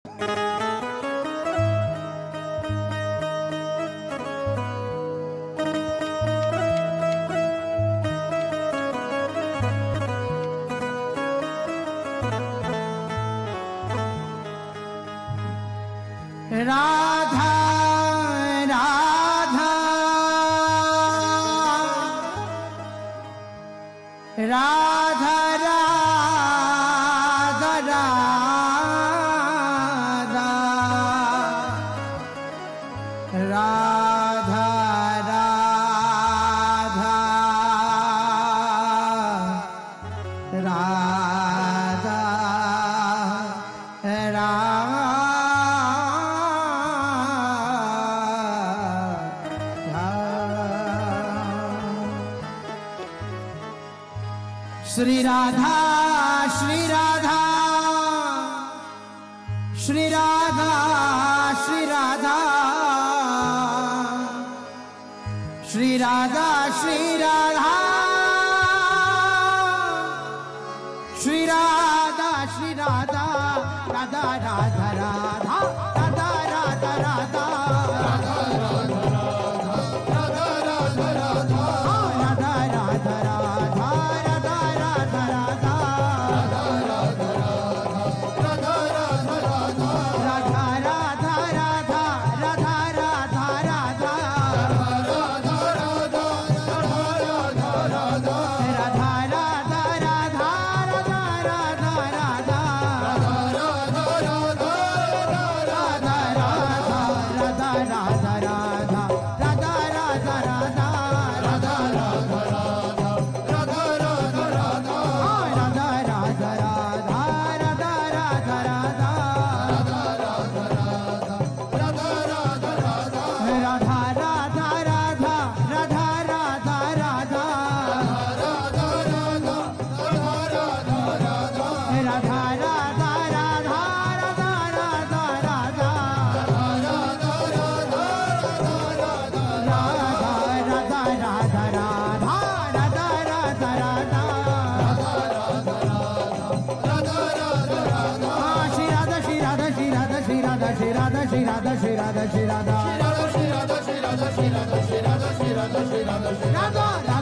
Radha Radha Radha Radha Radha Radha Radha Radha Radha Shri Radha Shri Radha Shri Radha Shri Radha Shri Radha Shri Radha Shri Radha Shri Radha Radha Radha Radha Radha Radha Radha Shri Radha Shri Radha Shri Radha Shri Radha Shri Radha Shri Radha Shri Radha Shri Radha Shri Radha Shri Radha Shri Radha